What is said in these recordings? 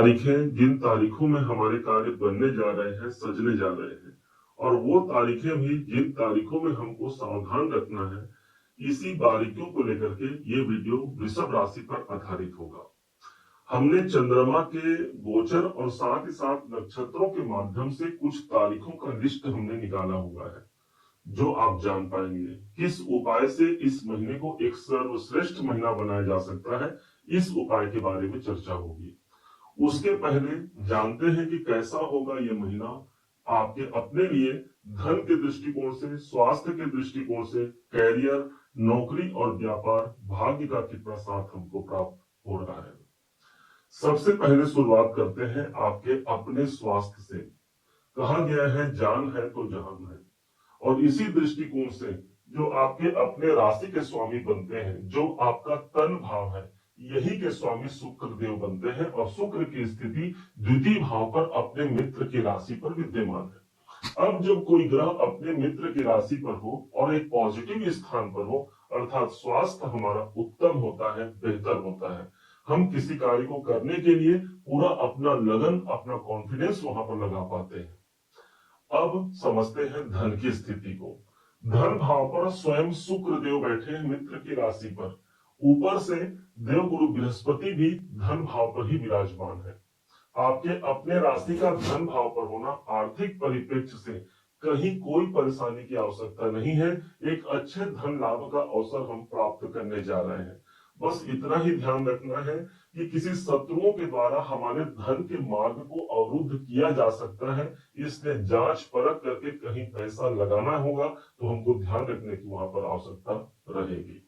तारीखें, जिन तारीखों में हमारे कार्य बनने जा रहे हैं, सजने जा रहे हैं, और वो तारीखें भी जिन तारीखों में हमको सावधान रखना है, इसी बारीकियों को लेकर के ये वीडियो वृषभ राशि पर आधारित होगा। हमने चंद्रमा के गोचर और साथ ही साथ नक्षत्रों के माध्यम से कुछ तारीखों का लिस्ट हमने निकाला हुआ है, जो आप जान पाएंगे किस उपाय से इस महीने को एक सर्वश्रेष्ठ महीना बनाया जा सकता है। इस उपाय के बारे में चर्चा होगी। उसके पहले जानते हैं कि कैसा होगा ये महीना आपके अपने लिए, धन के दृष्टिकोण से, स्वास्थ्य के दृष्टिकोण से, कैरियर, नौकरी और व्यापार, भाग्य का कितना साथ हमको प्राप्त हो रहा है। सबसे पहले शुरुआत करते हैं आपके अपने स्वास्थ्य से। कहा गया है जान है तो जहान है, और इसी दृष्टिकोण से जो आपके अपने राशि के स्वामी बनते हैं, जो आपका तन भाव है, यही के स्वामी शुक्र देव बनते हैं, और शुक्र की स्थिति द्वितीय भाव पर अपने मित्र की राशि पर विद्यमान है। अब जब कोई ग्रह अपने मित्र की राशि पर हो और एक पॉजिटिव स्थान पर हो, अर्थात स्वास्थ्य हमारा उत्तम होता है, बेहतर होता है, हम किसी कार्य को करने के लिए पूरा अपना लगन, अपना कॉन्फिडेंस वहां पर लगा पाते हैं। अब समझते हैं धन की स्थिति को। धन भाव पर स्वयं शुक्र देव बैठे हैं मित्र की राशि पर, ऊपर से देव गुरु बृहस्पति भी धन भाव पर ही विराजमान है। आपके अपने राशि का धन भाव पर होना आर्थिक परिप्रेक्ष्य से कहीं कोई परेशानी की आवश्यकता नहीं है। एक अच्छे धन लाभ का अवसर हम प्राप्त करने जा रहे हैं। बस इतना ही ध्यान रखना है कि किसी शत्रुओं के द्वारा हमारे धन के मार्ग को अवरुद्ध किया जा सकता है, इसलिए जांच परख करके कहीं पैसा लगाना होगा तो हमको ध्यान रखने की वहां पर आवश्यकता रहेगी।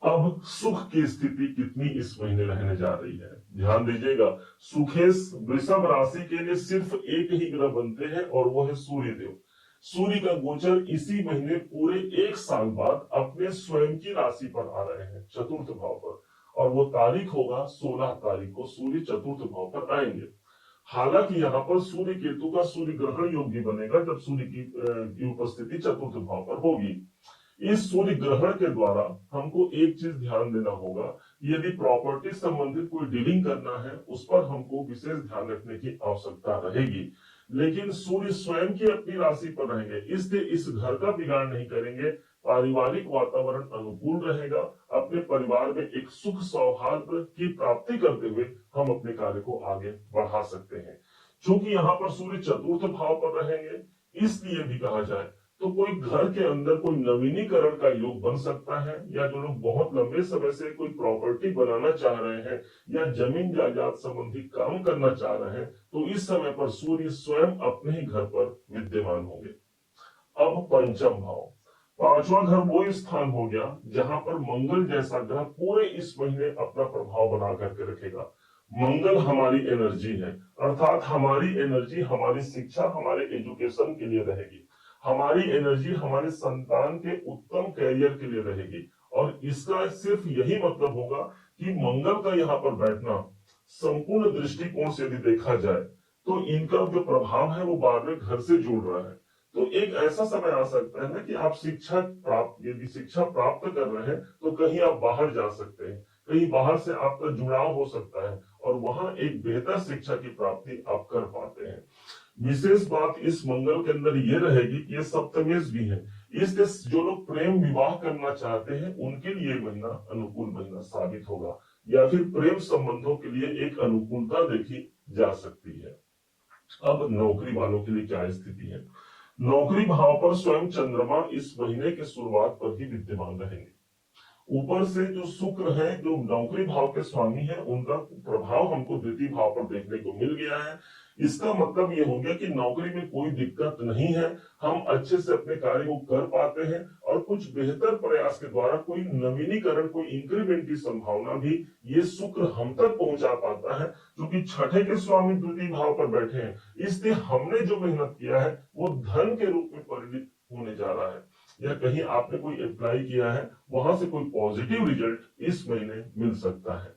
अब सुख की स्थिति कितनी इस महीने रहने जा रही है, ध्यान दीजिएगा। सुखेश वृषभ राशि के लिए सिर्फ एक ही ग्रह बनते हैं और वो है सूर्य देव। सूर्य का गोचर इसी महीने पूरे एक साल बाद अपने स्वयं की राशि पर आ रहे हैं, चतुर्थ भाव पर, और वो तारीख होगा 16 तारीख को सूर्य चतुर्थ भाव पर आएंगे। हालांकि यहाँ पर सूर्य केतु का सूर्य ग्रहण योग भी बनेगा जब सूर्य की उपस्थिति चतुर्थ भाव पर होगी। इस सूर्य ग्रहण के द्वारा हमको एक चीज ध्यान देना होगा, यदि प्रॉपर्टी संबंधित कोई डीलिंग करना है उस पर हमको विशेष ध्यान रखने की आवश्यकता रहेगी। लेकिन सूर्य स्वयं की अपनी राशि पर रहेंगे, इसलिए इस घर का बिगाड़ नहीं करेंगे। पारिवारिक वातावरण अनुकूल रहेगा। अपने परिवार में एक सुख सौहार्द की प्राप्ति करते हुए हम अपने कार्य को आगे बढ़ा सकते हैं। क्योंकि यहाँ पर सूर्य चतुर्थ भाव पर रहेंगे, इसलिए भी कहा जाए तो कोई घर के अंदर कोई नवीनीकरण का योग बन सकता है, या जो लोग बहुत लंबे समय से कोई प्रॉपर्टी बनाना चाह रहे हैं या जमीन जायदाद संबंधी काम करना चाह रहे हैं, तो इस समय पर सूर्य स्वयं अपने ही घर पर विद्यमान होंगे। अब पंचम भाव, पांचवा घर वो स्थान हो गया जहां पर मंगल जैसा ग्रह पूरे इस महीने अपना प्रभाव बना करके रखेगा। मंगल हमारी एनर्जी है, अर्थात हमारी एनर्जी हमारी शिक्षा, हमारे एजुकेशन के लिए रहेगी। हमारी एनर्जी हमारे संतान के उत्तम कैरियर के लिए रहेगी, और इसका सिर्फ यही मतलब होगा कि मंगल का यहाँ पर बैठना संपूर्ण दृष्टिकोण से यदि देखा जाए तो इनका जो प्रभाव है वो 12वें घर से जुड़ रहा है। तो एक ऐसा समय आ सकता है ना कि आप यदि शिक्षा प्राप्त कर रहे हैं तो कहीं आप बाहर जा सकते हैं, कहीं बाहर से आपका जुड़ाव हो सकता है, और वहां एक बेहतर शिक्षा की प्राप्ति आप कर पाते हैं। विशेष बात इस मंगल के अंदर ये रहेगी कि ये सप्तमेश भी है, इसलिए जो लोग प्रेम विवाह करना चाहते हैं उनके लिए महीना अनुकूल महीना साबित होगा, या फिर प्रेम संबंधों के लिए एक अनुकूलता देखी जा सकती है। अब नौकरी वालों के लिए क्या स्थिति है। नौकरी भाव पर स्वयं चंद्रमा इस महीने की शुरुआत पर ही विद्यमान रहेंगे। ऊपर से जो शुक्र है, जो नौकरी भाव के स्वामी है, उनका प्रभाव हमको द्वितीय भाव पर देखने को मिल गया है। इसका मतलब ये हो गया कि नौकरी में कोई दिक्कत नहीं है, हम अच्छे से अपने कार्य को कर पाते हैं, और कुछ बेहतर प्रयास के द्वारा कोई नवीनीकरण, कोई इंक्रीमेंट की संभावना भी ये शुक्र हम तक पहुंचा पाता है। क्योंकि छठे के स्वामी द्वितीय भाव पर बैठे हैं, इसलिए हमने जो मेहनत किया है वो धन के रूप में परिणित होने जा रहा है, या कहीं आपने कोई अप्लाई किया है वहां से कोई पॉजिटिव रिजल्ट इस महीने मिल सकता है।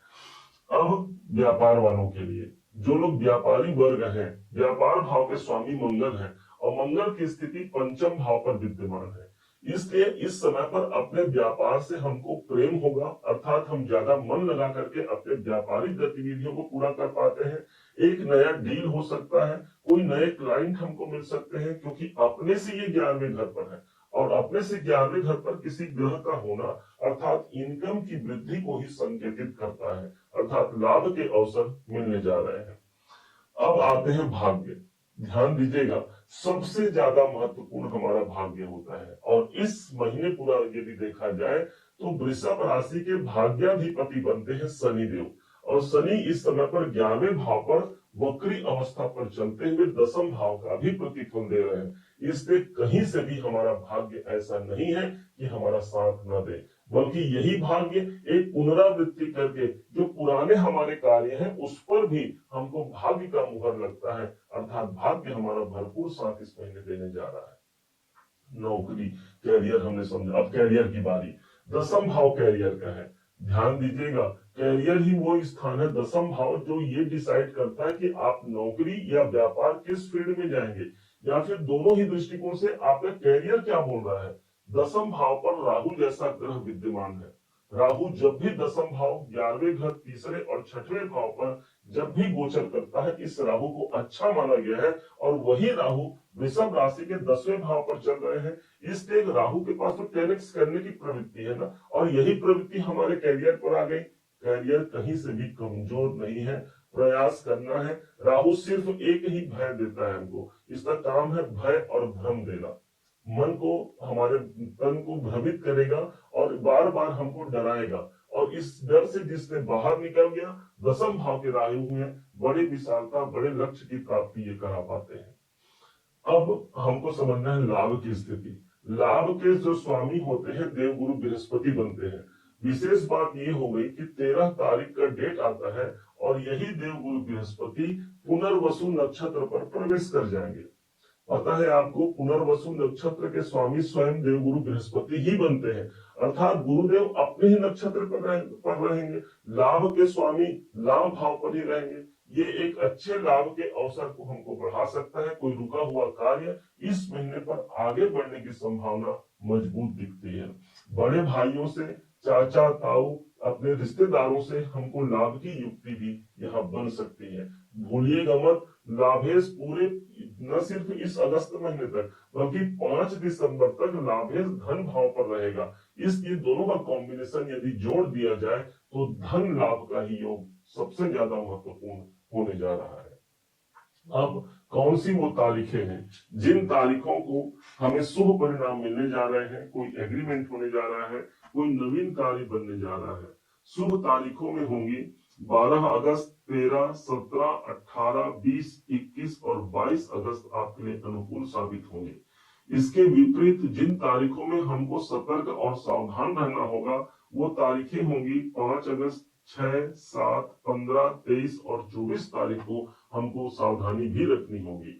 अब व्यापार वालों के लिए, जो लोग व्यापारी वर्ग हैं, व्यापार भाव के स्वामी मंगल हैं, और मंगल की स्थिति पंचम भाव पर विद्यमान है, इसलिए इस समय पर अपने व्यापार से हमको प्रेम होगा, अर्थात हम ज्यादा मन लगा करके अपने व्यापारिक गतिविधियों को पूरा कर पाते हैं। एक नया डील हो सकता है, कोई नए क्लाइंट हमको मिल सकते हैं, क्योंकि अपने से ये 11वें घर पर है और अपने से 11वें घर पर किसी ग्रह का होना अर्थात इनकम की वृद्धि को ही संकेतित करता है, अर्थात लाभ के अवसर मिलने जा रहे हैं। अब आते हैं भाग्य। ध्यान दीजिएगा, सबसे ज्यादा महत्वपूर्ण हमारा भाग्य होता है और इस महीने पूरा यदि देखा जाए तो वृषभ राशि के भाग्याधिपति बनते हैं शनिदेव, और शनि इस समय पर 11वें भाव पर वक्री अवस्था पर चलते हुए 10वें भाव का भी प्रतिफल दे रहे हैं। इसलिए कहीं से भी हमारा भाग्य ऐसा नहीं है कि हमारा साथ न दे, बल्कि यही भाग्य एक पुनरावृत्ति करके जो पुराने हमारे कार्य हैं उस पर भी हमको भाग्य का मुहर लगता है, अर्थात भाग्य हमारा भरपूर साथ इस महीने देने जा रहा है। नौकरी, कैरियर हमने समझा, अब कैरियर की बारी। 10वां भाव कैरियर का है। ध्यान दीजिएगा, कैरियर ही वो स्थान है, 10वां भाव, जो ये डिसाइड करता है कि आप नौकरी या व्यापार किस फील्ड में जाएंगे, या फिर दोनों ही दृष्टिकोण से आपका कैरियर क्या बोल रहा है। 10वां भाव पर राहु जैसा ग्रह विद्यमान है। राहु जब भी 10वां भाव, 11वें घर, तीसरे और 6वें भाव पर जब भी गोचर करता है, इस राहु को अच्छा माना गया है, और वही राहु वृषभ राशि के 10वें भाव पर चल रहे हैं। इसलिए राहु के पास तो 10x करने की प्रवृत्ति है ना, और यही प्रवृत्ति हमारे कैरियर पर आ गई। कैरियर कहीं से भी कमजोर नहीं है, प्रयास करना है। राहु सिर्फ एक ही भय देता है हमको, इसका काम है भय और भ्रम देना। मन को, हमारे तन को भ्रमित करेगा और बार बार हमको डराएगा, और इस डर से जिसने बाहर निकल गया, 10वां भाव के राहु में बड़ी विशालता, बड़े लक्ष्य की प्राप्ति ये करा पाते हैं। अब हमको समझना है लाभ की स्थिति। लाभ के जो स्वामी होते हैं देवगुरु बृहस्पति बनते हैं। विशेष बात ये हो गई कि 13 तारीख का डेट आता है और यही देवगुरु बृहस्पति पुनर्वसु नक्षत्र पर प्रवेश कर जाएंगे। पता है आपको, पुनर्वसु नक्षत्र के स्वामी स्वयं देवगुरु बृहस्पति ही बनते हैं, अर्थात गुरुदेव अपने ही नक्षत्र पर रहेंगे। लाभ के स्वामी लाभ भाव पर ही रहेंगे। ये एक अच्छे लाभ के अवसर को हमको बढ़ा सकता है। कोई रुका हुआ कार्य इस महीने पर आगे बढ़ने की संभावना मजबूत दिखती है। बड़े भाइयों से, चाचा ताऊ, अपने रिश्तेदारों से हमको लाभ की युक्ति भी यहाँ बन सकती है। भूलिएगा मत, लाभेश पूरे न सिर्फ इस अगस्त महीने तक बल्कि 5 दिसंबर तक लाभेश धन भाव पर रहेगा। इसलिए दोनों का कॉम्बिनेशन यदि जोड़ दिया जाए तो धन लाभ का ही योग सबसे ज्यादा महत्वपूर्ण होने जा रहा है। अब कौन सी वो तारीखें हैं जिन तारीखों को हमें शुभ परिणाम मिलने जा रहे हैं, कोई एग्रीमेंट होने जा रहा है, कोई नवीन कार्य बनने जा रहा है। शुभ तारीखों में होंगी 12 अगस्त, 13, 17, 18, 20, 21 और 22 अगस्त आपके लिए अनुकूल साबित होंगे। इसके विपरीत जिन तारीखों में हमको सतर्क और सावधान रहना होगा वो तारीखें होंगी 5 अगस्त, 6, 7, 15, 23 और 24 तारीख को हमको सावधानी भी रखनी होगी।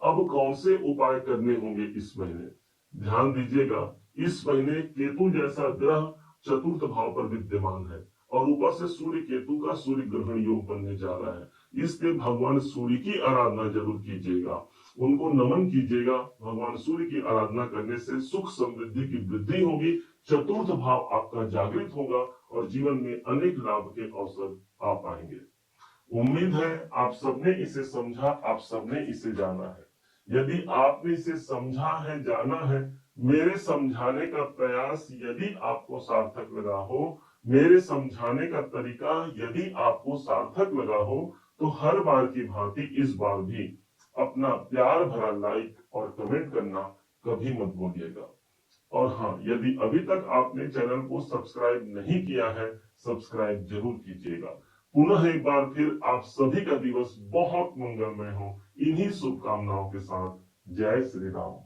अब कौन से उपाय करने होंगे इस महीने? ध्यान दीजिएगा, इस महीने केतु जैसा ग्रह चतुर्थ भाव पर विद्यमान है और ऊपर से सूर्य केतु का सूर्य ग्रहण योग बनने जा रहा है। इसलिए भगवान सूर्य की आराधना जरूर कीजिएगा, उनको नमन कीजिएगा। भगवान सूर्य की आराधना करने से सुख समृद्धि की वृद्धि होगी, चतुर्थ भाव आपका जागृत होगा और जीवन में अनेक लाभ के अवसर आ पाएंगे। उम्मीद है आप सबने इसे समझा, आप सबने इसे जाना है। यदि आपने इसे समझा है, जाना है, मेरे समझाने का प्रयास यदि आपको सार्थक लगा हो, मेरे समझाने का तरीका यदि आपको सार्थक लगा हो, तो हर बार की भांति इस बार भी अपना प्यार भरा लाइक और कमेंट करना कभी मत भूलिएगा। और हाँ, यदि अभी तक आपने चैनल को सब्सक्राइब नहीं किया है, सब्सक्राइब जरूर कीजिएगा। पुनः एक बार फिर आप सभी का दिवस बहुत मंगलमय हो, इन्हीं शुभकामनाओं के साथ। जय श्री राम।